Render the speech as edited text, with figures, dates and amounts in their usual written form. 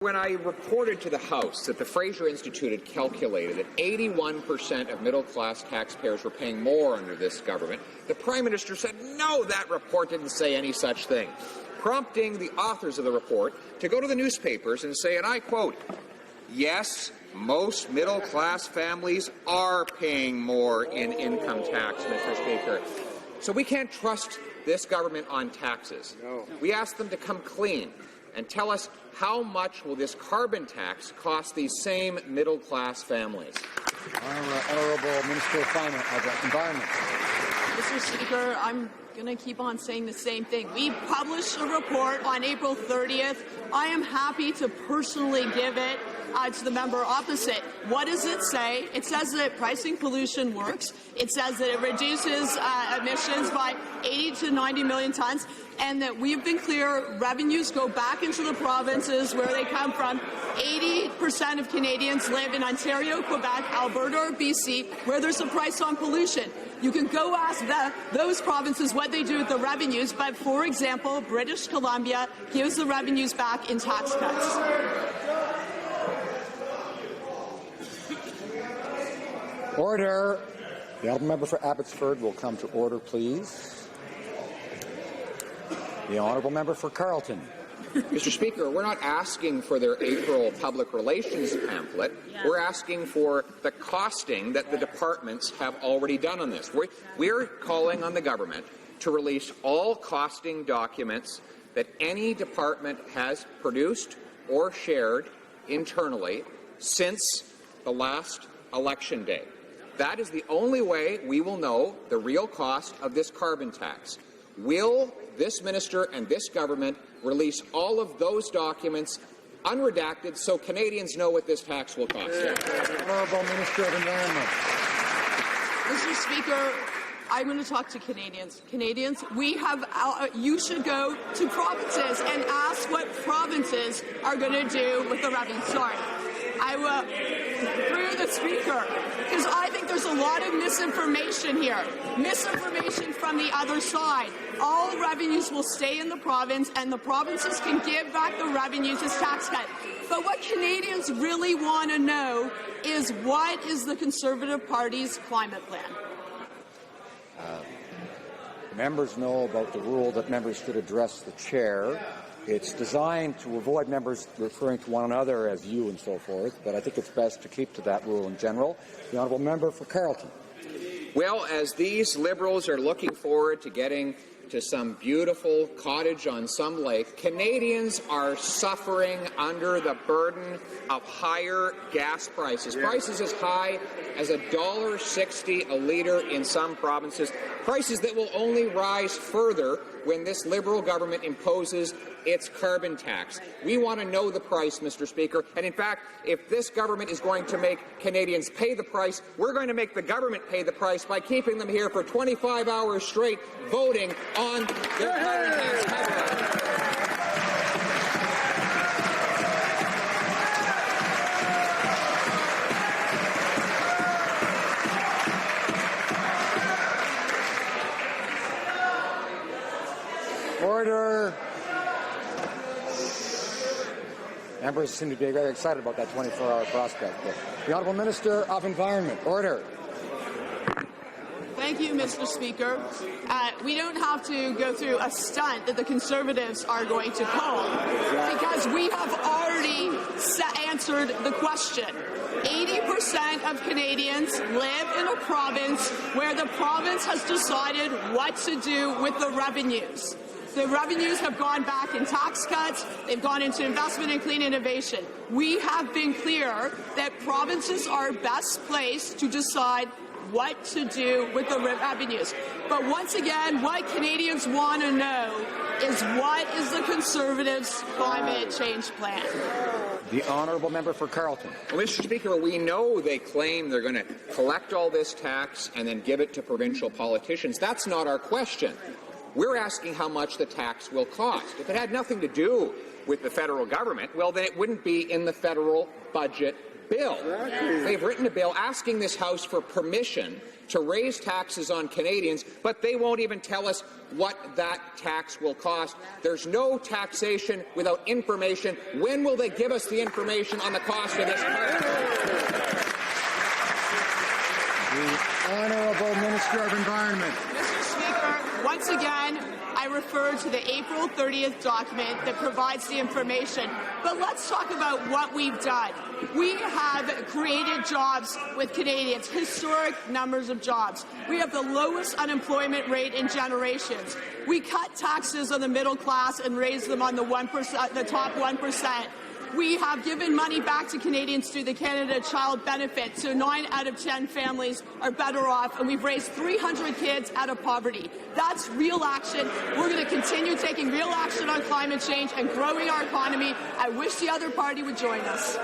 When I reported to the House that the Fraser Institute had calculated that 81% of middle-class taxpayers were paying more under this government, the Prime Minister said, no, that report didn't say any such thing, prompting the authors of the report to go to the newspapers and say, and I quote, yes, most middle-class families are paying more in income tax, Mr. Speaker. So we can't trust this government on taxes. No. We ask them to come clean and tell us how much will this carbon tax cost these same middle-class families. Honourable Minister of Environment. Mr. Speaker, I'm going to keep on saying the same thing. We published a report on April 30th. I am happy to personally give it to the member opposite. What does it say? It says that pricing pollution works. It says that it reduces emissions by 80 to 90 million tons, and that we've been clear, revenues go back into the provinces where they come from. 80% of Canadians live in Ontario, Quebec, Alberta, or BC, where there's a price on pollution. You can go ask those provinces what they do with the revenues, but, for example, British Columbia gives the revenues back in tax cuts. Order. The honourable member for Abbotsford will come to order, please. The honourable member for Carleton. Mr. Speaker, we're not asking for their April public relations pamphlet. Yeah. We're asking for the costing that the departments have already done on this. We're calling on the government to release all costing documents that any department has produced or shared internally since the last election day. That is the only way we will know the real cost of this carbon tax. Will this minister and this government release all of those documents unredacted so Canadians know what this tax will cost? Honourable Minister of Environment. Mr. Speaker, I'm going to talk to Canadians. Canadians, you should go to provinces and ask what provinces are going to do with the revenue. Sorry. I will, through the Speaker, because I think there's a lot of misinformation here. Misinformation from the other side. All revenues will stay in the province, and the provinces can give back the revenues as tax cut. But what Canadians really want to know is, what is the Conservative Party's climate plan? Members know about the rule that members should address the chair. It's designed to avoid members referring to one another as you and so forth, but I think it's best to keep to that rule in general. The honourable member for Carleton. Well, as these Liberals are looking forward to getting to some beautiful cottage on some lake, Canadians are suffering under the burden of higher gas prices. Prices as high as $1.60 a litre in some provinces, prices that will only rise further when this Liberal government imposes its carbon tax. We want to know the price, Mr. Speaker, and in fact, if this government is going to make Canadians pay the price, we're going to make the government pay the price by keeping them here for 25 hours straight voting on their carbon tax. Order. Members seem to be very excited about that 24-hour prospect. The Honourable Minister of Environment. Order. Thank you, Mr. Speaker. We don't have to go through a stunt that the Conservatives are going to pull, because we have already answered the question. 80% of Canadians live in a province where the province has decided what to do with the revenues. The revenues have gone back in tax cuts. They've gone into investment and clean innovation. We have been clear that provinces are best placed to decide what to do with the revenues. But once again, what Canadians want to know is, what is the Conservatives' climate change plan? The honourable member for Carleton. Well, Mr. Speaker, we know they claim they're going to collect all this tax and then give it to provincial politicians. That's not our question. We're asking how much the tax will cost. If it had nothing to do with the federal government, well, then it wouldn't be in the federal budget bill. They've written a bill asking this House for permission to raise taxes on Canadians, but they won't even tell us what that tax will cost. There's no taxation without information. When will they give us the information on the cost of this tax? The Honourable Minister of Environment. Mr. Speaker, once again, I refer to the April 30th document that provides the information. But let's talk about what we've done. We have created jobs with Canadians, historic numbers of jobs. We have the lowest unemployment rate in generations. We cut taxes on the middle class and raised them on the 1%, the top 1%. We have given money back to Canadians through the Canada Child Benefit, so 9 out of 10 families are better off, and we've raised 300 kids out of poverty. That's real action. We're going to continue taking real action on climate change and growing our economy. I wish the other party would join us.